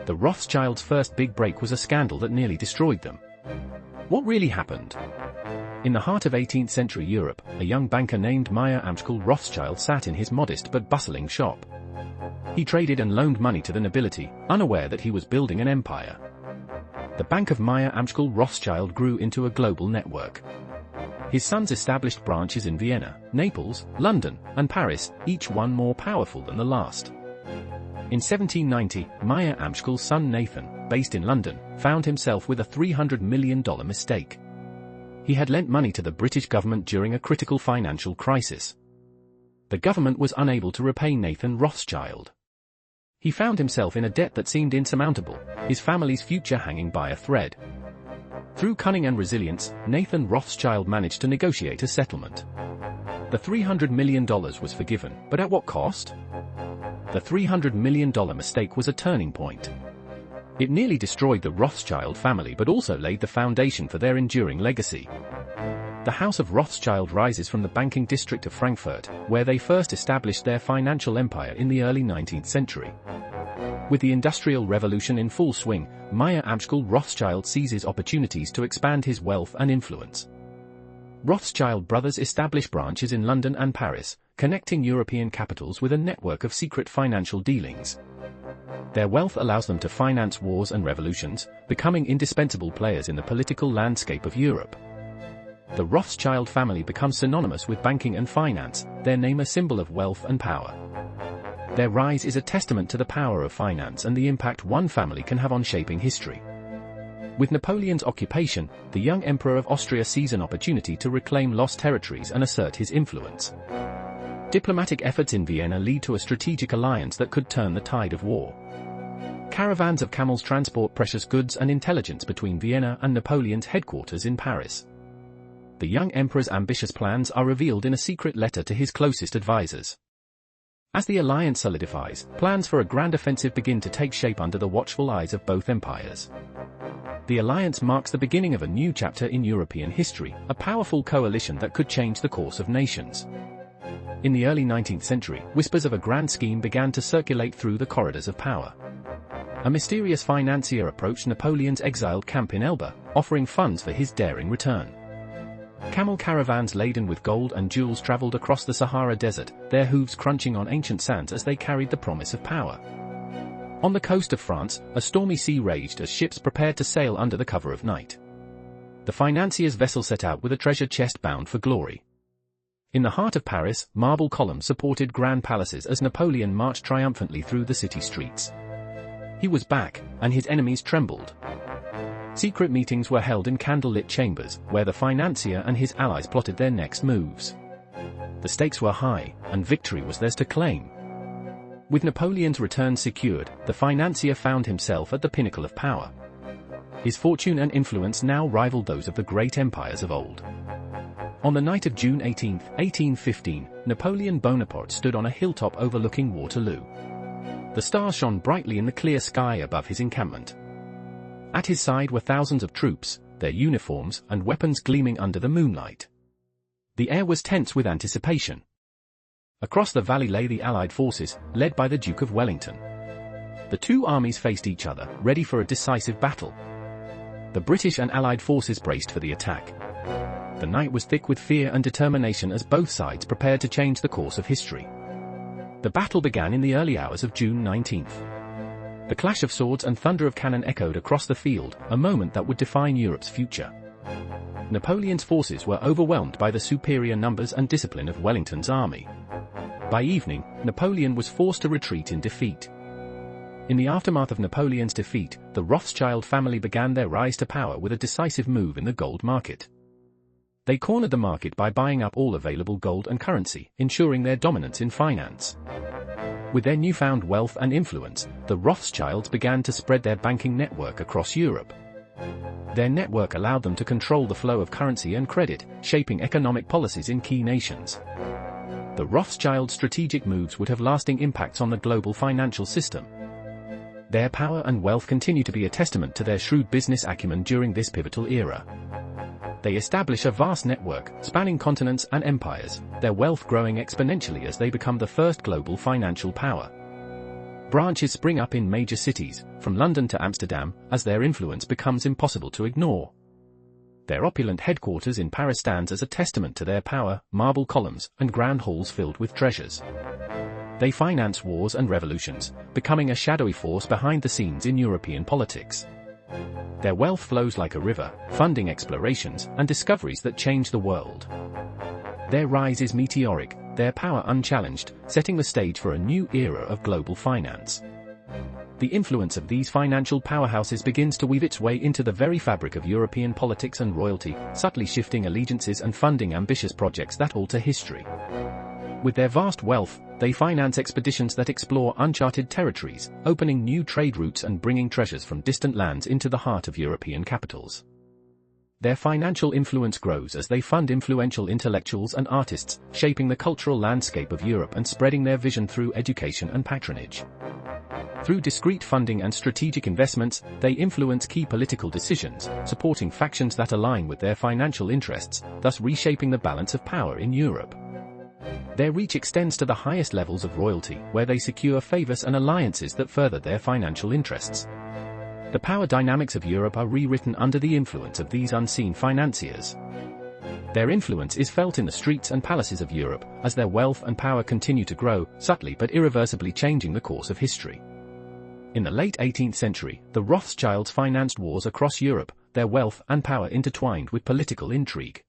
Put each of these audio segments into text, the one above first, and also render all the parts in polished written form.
The Rothschilds' first big break was a scandal that nearly destroyed them. What really happened? In the heart of 18th century Europe, a young banker named Meyer Amschel Rothschild sat in his modest but bustling shop. He traded and loaned money to the nobility, unaware that he was building an empire. The Bank of Meyer Amschel Rothschild grew into a global network. His sons established branches in Vienna, Naples, London, and Paris, each one more powerful than the last. In 1790, Meyer Amschel's son Nathan, based in London, found himself with a $300 million mistake. He had lent money to the British government during a critical financial crisis. The government was unable to repay Nathan Rothschild. He found himself in a debt that seemed insurmountable, his family's future hanging by a thread. Through cunning and resilience, Nathan Rothschild managed to negotiate a settlement. The $300 million was forgiven, but at what cost? The $300 million mistake was a turning point. It nearly destroyed the Rothschild family but also laid the foundation for their enduring legacy. The House of Rothschild rises from the banking district of Frankfurt, where they first established their financial empire in the early 19th century. With the Industrial Revolution in full swing, Meyer Amschel Rothschild seizes opportunities to expand his wealth and influence. Rothschild brothers establish branches in London and Paris, connecting European capitals with a network of secret financial dealings. Their wealth allows them to finance wars and revolutions, becoming indispensable players in the political landscape of Europe. The Rothschild family becomes synonymous with banking and finance, their name a symbol of wealth and power. Their rise is a testament to the power of finance and the impact one family can have on shaping history. With Napoleon's occupation, the young Emperor of Austria sees an opportunity to reclaim lost territories and assert his influence. Diplomatic efforts in Vienna lead to a strategic alliance that could turn the tide of war. Caravans of camels transport precious goods and intelligence between Vienna and Napoleon's headquarters in Paris. The young emperor's ambitious plans are revealed in a secret letter to his closest advisors. As the alliance solidifies, plans for a grand offensive begin to take shape under the watchful eyes of both empires. The alliance marks the beginning of a new chapter in European history, a powerful coalition that could change the course of nations. In the early 19th century, whispers of a grand scheme began to circulate through the corridors of power. A mysterious financier approached Napoleon's exiled camp in Elba, offering funds for his daring return. Camel caravans laden with gold and jewels traveled across the Sahara Desert, their hooves crunching on ancient sands as they carried the promise of power. On the coast of France, a stormy sea raged as ships prepared to sail under the cover of night. The financier's vessel set out with a treasure chest bound for glory. In the heart of Paris, marble columns supported grand palaces as Napoleon marched triumphantly through the city streets. He was back, and his enemies trembled. Secret meetings were held in candlelit chambers, where the financier and his allies plotted their next moves. The stakes were high, and victory was theirs to claim. With Napoleon's return secured, the financier found himself at the pinnacle of power. His fortune and influence now rivaled those of the great empires of old. On the night of June 18, 1815, Napoleon Bonaparte stood on a hilltop overlooking Waterloo. The stars shone brightly in the clear sky above his encampment. At his side were thousands of troops, their uniforms and weapons gleaming under the moonlight. The air was tense with anticipation. Across the valley lay the Allied forces, led by the Duke of Wellington. The two armies faced each other, ready for a decisive battle. The British and Allied forces braced for the attack. The night was thick with fear and determination as both sides prepared to change the course of history. The battle began in the early hours of June 19th. The clash of swords and thunder of cannon echoed across the field, a moment that would define Europe's future. Napoleon's forces were overwhelmed by the superior numbers and discipline of Wellington's army. By evening, Napoleon was forced to retreat in defeat. In the aftermath of Napoleon's defeat, the Rothschild family began their rise to power with a decisive move in the gold market. They cornered the market by buying up all available gold and currency, ensuring their dominance in finance. With their newfound wealth and influence, the Rothschilds began to spread their banking network across Europe. Their network allowed them to control the flow of currency and credit, shaping economic policies in key nations. The Rothschild strategic moves would have lasting impacts on the global financial system. Their power and wealth continue to be a testament to their shrewd business acumen during this pivotal era. They establish a vast network, spanning continents and empires, their wealth growing exponentially as they become the first global financial power. Branches spring up in major cities, from London to Amsterdam, as their influence becomes impossible to ignore. Their opulent headquarters in Paris stands as a testament to their power, marble columns, and grand halls filled with treasures. They finance wars and revolutions, becoming a shadowy force behind the scenes in European politics. Their wealth flows like a river, funding explorations and discoveries that change the world. Their rise is meteoric, their power unchallenged, setting the stage for a new era of global finance. The influence of these financial powerhouses begins to weave its way into the very fabric of European politics and royalty, subtly shifting allegiances and funding ambitious projects that alter history. With their vast wealth, they finance expeditions that explore uncharted territories, opening new trade routes and bringing treasures from distant lands into the heart of European capitals. Their financial influence grows as they fund influential intellectuals and artists, shaping the cultural landscape of Europe and spreading their vision through education and patronage. Through discreet funding and strategic investments, they influence key political decisions, supporting factions that align with their financial interests, thus reshaping the balance of power in Europe. Their reach extends to the highest levels of royalty, where they secure favors and alliances that further their financial interests. The power dynamics of Europe are rewritten under the influence of these unseen financiers. Their influence is felt in the streets and palaces of Europe, as their wealth and power continue to grow, subtly but irreversibly changing the course of history. In the late 18th century, the Rothschilds financed wars across Europe, their wealth and power intertwined with political intrigue.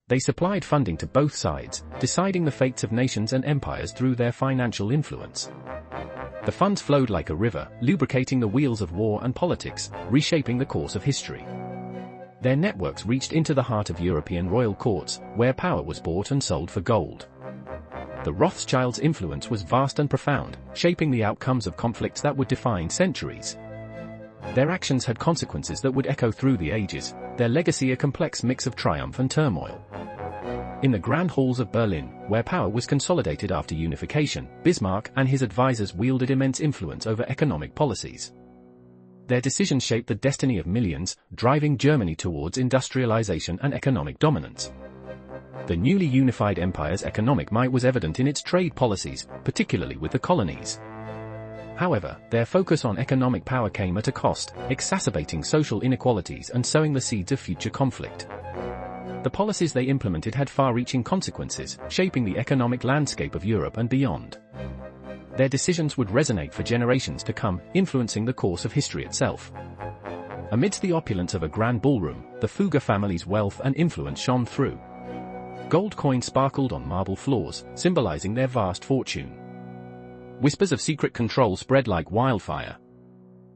They supplied funding to both sides, deciding the fates of nations and empires through their financial influence. The funds flowed like a river, lubricating the wheels of war and politics, reshaping the course of history. Their networks reached into the heart of European royal courts, where power was bought and sold for gold. The Rothschilds' influence was vast and profound, shaping the outcomes of conflicts that would define centuries. Their actions had consequences that would echo through the ages, their legacy a complex mix of triumph and turmoil. In the grand halls of Berlin, where power was consolidated after unification, Bismarck and his advisors wielded immense influence over economic policies. Their decisions shaped the destiny of millions, driving Germany towards industrialization and economic dominance. The newly unified empire's economic might was evident in its trade policies, particularly with the colonies. However, their focus on economic power came at a cost, exacerbating social inequalities and sowing the seeds of future conflict. The policies they implemented had far-reaching consequences, shaping the economic landscape of Europe and beyond. Their decisions would resonate for generations to come, influencing the course of history itself. Amidst the opulence of a grand ballroom, the Fugger family's wealth and influence shone through. Gold coins sparkled on marble floors, symbolizing their vast fortune. Whispers of secret control spread like wildfire.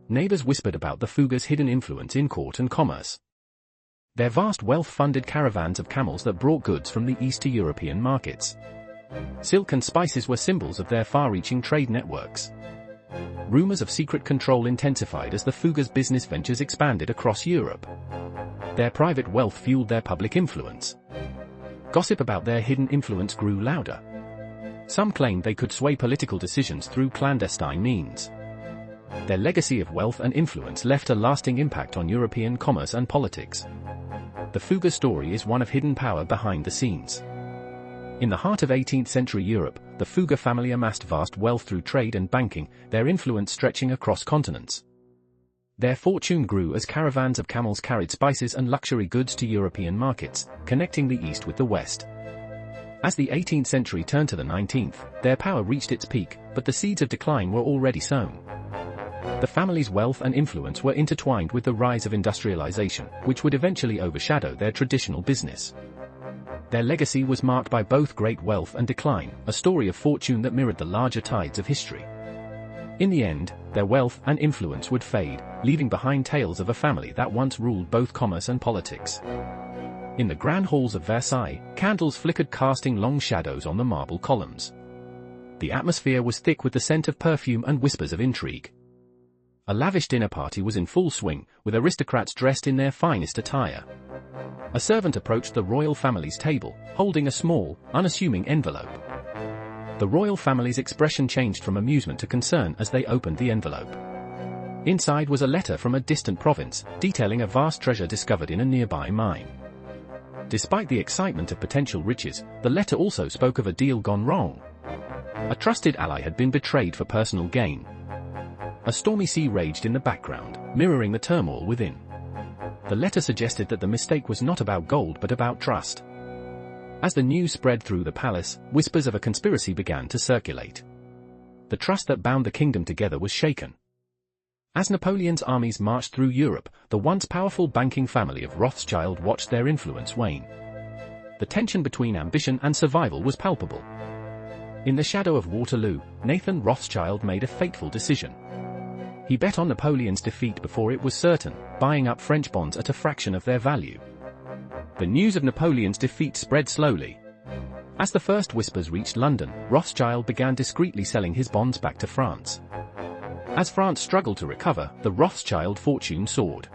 Neighbors whispered about the Fuggers' hidden influence in court and commerce. Their vast wealth funded caravans of camels that brought goods from the East to European markets. Silk and spices were symbols of their far-reaching trade networks. Rumors of secret control intensified as the Fuggers' business ventures expanded across Europe. Their private wealth fueled their public influence. Gossip about their hidden influence grew louder. Some claimed they could sway political decisions through clandestine means. Their legacy of wealth and influence left a lasting impact on European commerce and politics. The Fugger story is one of hidden power behind the scenes. In the heart of 18th century Europe, the Fugger family amassed vast wealth through trade and banking, their influence stretching across continents. Their fortune grew as caravans of camels carried spices and luxury goods to European markets, connecting the East with the West. As the 18th century turned to the 19th, their power reached its peak, but the seeds of decline were already sown. The family's wealth and influence were intertwined with the rise of industrialization, which would eventually overshadow their traditional business. Their legacy was marked by both great wealth and decline, a story of fortune that mirrored the larger tides of history. In the end, their wealth and influence would fade, leaving behind tales of a family that once ruled both commerce and politics. In the grand halls of Versailles, candles flickered casting long shadows on the marble columns. The atmosphere was thick with the scent of perfume and whispers of intrigue. A lavish dinner party was in full swing, with aristocrats dressed in their finest attire. A servant approached the royal family's table, holding a small, unassuming envelope. The royal family's expression changed from amusement to concern as they opened the envelope. Inside was a letter from a distant province, detailing a vast treasure discovered in a nearby mine. Despite the excitement of potential riches, the letter also spoke of a deal gone wrong. A trusted ally had been betrayed for personal gain. A stormy sea raged in the background, mirroring the turmoil within. The letter suggested that the mistake was not about gold but about trust. As the news spread through the palace, whispers of a conspiracy began to circulate. The trust that bound the kingdom together was shaken. As Napoleon's armies marched through Europe, the once powerful banking family of Rothschild watched their influence wane. The tension between ambition and survival was palpable. In the shadow of Waterloo, Nathan Rothschild made a fateful decision. He bet on Napoleon's defeat before it was certain, buying up French bonds at a fraction of their value. The news of Napoleon's defeat spread slowly. As the first whispers reached London, Rothschild began discreetly selling his bonds back to France. As France struggled to recover, the Rothschild fortune soared.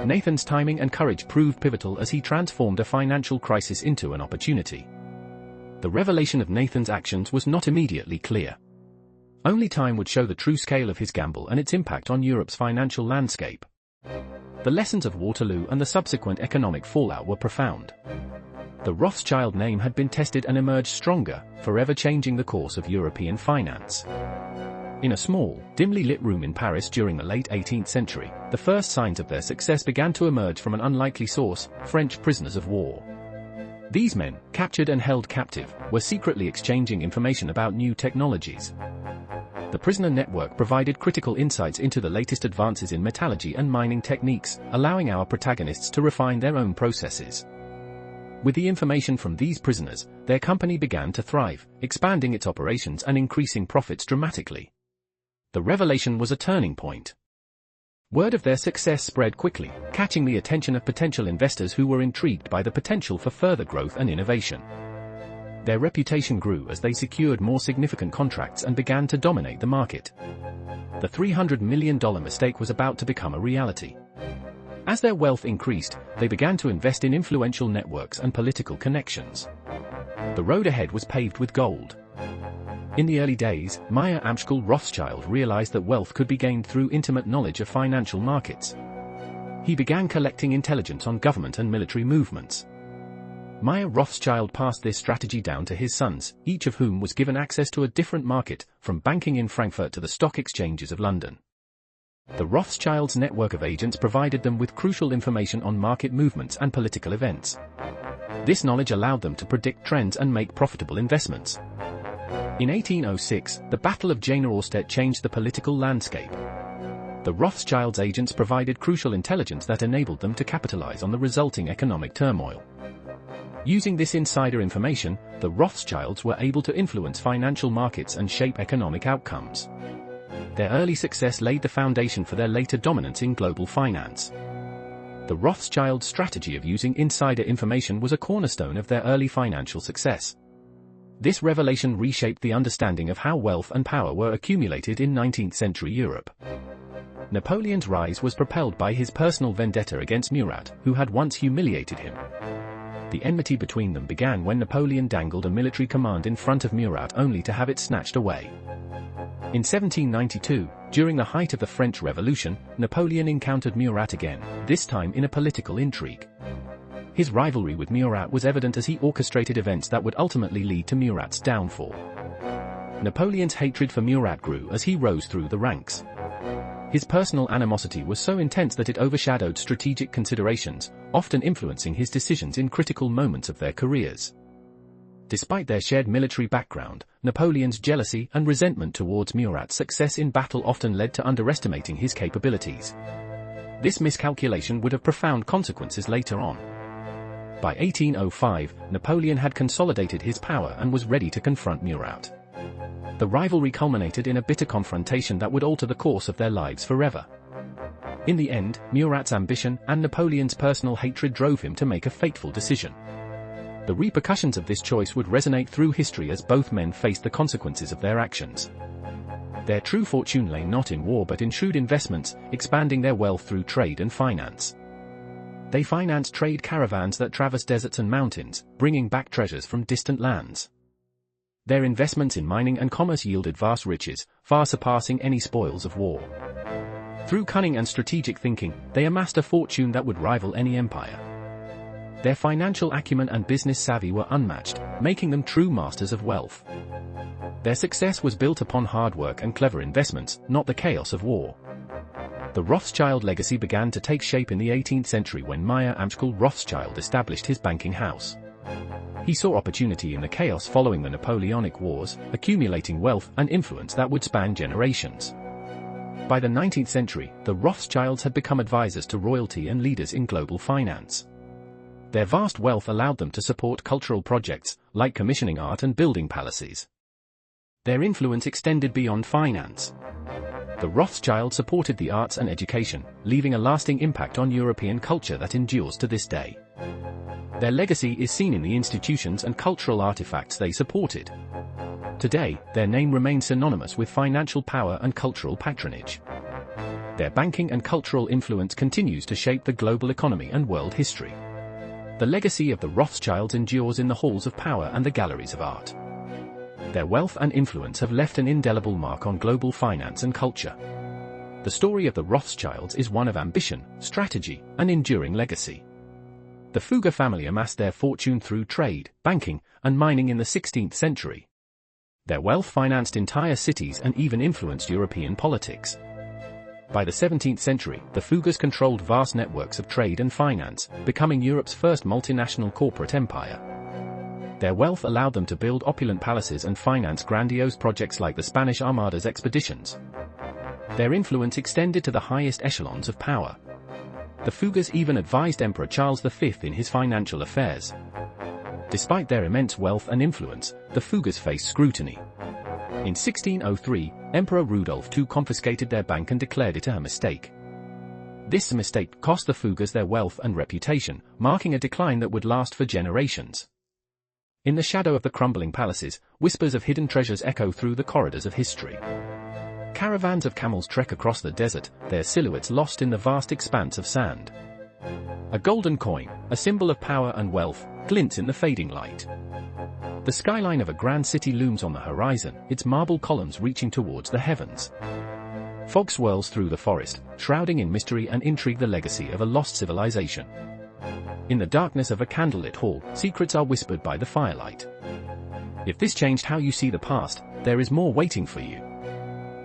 Nathan's timing and courage proved pivotal as he transformed a financial crisis into an opportunity. The revelation of Nathan's actions was not immediately clear. Only time would show the true scale of his gamble and its impact on Europe's financial landscape. The lessons of Waterloo and the subsequent economic fallout were profound. The Rothschild name had been tested and emerged stronger, forever changing the course of European finance. In a small, dimly lit room in Paris during the late 18th century, the first signs of their success began to emerge from an unlikely source: French prisoners of war. These men, captured and held captive, were secretly exchanging information about new technologies. The prisoner network provided critical insights into the latest advances in metallurgy and mining techniques, allowing our protagonists to refine their own processes. With the information from these prisoners, their company began to thrive, expanding its operations and increasing profits dramatically. The revelation was a turning point. Word of their success spread quickly, catching the attention of potential investors who were intrigued by the potential for further growth and innovation. Their reputation grew as they secured more significant contracts and began to dominate the market. The $300 million mistake was about to become a reality. As their wealth increased, they began to invest in influential networks and political connections. The road ahead was paved with gold. In the early days, Meyer Amschel Rothschild realized that wealth could be gained through intimate knowledge of financial markets. He began collecting intelligence on government and military movements. Meyer Rothschild passed this strategy down to his sons, each of whom was given access to a different market, from banking in Frankfurt to the stock exchanges of London. The Rothschilds' network of agents provided them with crucial information on market movements and political events. This knowledge allowed them to predict trends and make profitable investments. In 1806, the Battle of Jena Austerlitz changed the political landscape. The Rothschilds' agents provided crucial intelligence that enabled them to capitalize on the resulting economic turmoil. Using this insider information, the Rothschilds were able to influence financial markets and shape economic outcomes. Their early success laid the foundation for their later dominance in global finance. The Rothschild strategy of using insider information was a cornerstone of their early financial success. This revelation reshaped the understanding of how wealth and power were accumulated in 19th-century Europe. Napoleon's rise was propelled by his personal vendetta against Murat, who had once humiliated him. The enmity between them began when Napoleon dangled a military command in front of Murat only to have it snatched away. In 1792, during the height of the French Revolution, Napoleon encountered Murat again, this time in a political intrigue. His rivalry with Murat was evident as he orchestrated events that would ultimately lead to Murat's downfall. Napoleon's hatred for Murat grew as he rose through the ranks. His personal animosity was so intense that it overshadowed strategic considerations, often influencing his decisions in critical moments of their careers. Despite their shared military background, Napoleon's jealousy and resentment towards Murat's success in battle often led to underestimating his capabilities. This miscalculation would have profound consequences later on. By 1805, Napoleon had consolidated his power and was ready to confront Murat. The rivalry culminated in a bitter confrontation that would alter the course of their lives forever. In the end, Murat's ambition and Napoleon's personal hatred drove him to make a fateful decision. The repercussions of this choice would resonate through history as both men faced the consequences of their actions. Their true fortune lay not in war but in shrewd investments, expanding their wealth through trade and finance. They financed trade caravans that traversed deserts and mountains, bringing back treasures from distant lands. Their investments in mining and commerce yielded vast riches, far surpassing any spoils of war. Through cunning and strategic thinking, they amassed a fortune that would rival any empire. Their financial acumen and business savvy were unmatched, making them true masters of wealth. Their success was built upon hard work and clever investments, not the chaos of war. The Rothschild legacy began to take shape in the 18th century when Meyer Amschel Rothschild established his banking house. He saw opportunity in the chaos following the Napoleonic Wars, accumulating wealth and influence that would span generations. By the 19th century, the Rothschilds had become advisors to royalty and leaders in global finance. Their vast wealth allowed them to support cultural projects, like commissioning art and building palaces. Their influence extended beyond finance. The Rothschilds supported the arts and education, leaving a lasting impact on European culture that endures to this day. Their legacy is seen in the institutions and cultural artifacts they supported. Today, their name remains synonymous with financial power and cultural patronage. Their banking and cultural influence continues to shape the global economy and world history. The legacy of the Rothschilds endures in the halls of power and the galleries of art. Their wealth and influence have left an indelible mark on global finance and culture. The story of the Rothschilds is one of ambition, strategy, and enduring legacy. The Fugger family amassed their fortune through trade, banking, and mining in the 16th century. Their wealth financed entire cities and even influenced European politics. By the 17th century, the Fuggers controlled vast networks of trade and finance, becoming Europe's first multinational corporate empire. Their wealth allowed them to build opulent palaces and finance grandiose projects like the Spanish Armada's expeditions. Their influence extended to the highest echelons of power. The Fuggers even advised Emperor Charles V in his financial affairs. Despite their immense wealth and influence, the Fuggers faced scrutiny. In 1603, Emperor Rudolf II confiscated their bank and declared it a mistake. This mistake cost the Fuggers their wealth and reputation, marking a decline that would last for generations. In the shadow of the crumbling palaces, whispers of hidden treasures echo through the corridors of history. Caravans of camels trek across the desert, their silhouettes lost in the vast expanse of sand. A golden coin, a symbol of power and wealth, glints in the fading light. The skyline of a grand city looms on the horizon, its marble columns reaching towards the heavens. Fog swirls through the forest, shrouding in mystery and intrigue the legacy of a lost civilization. In the darkness of a candlelit hall, secrets are whispered by the firelight. If this changed how you see the past, there is more waiting for you.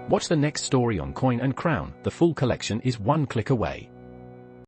Watch the next story on Coin and Crown. The full collection is one click away.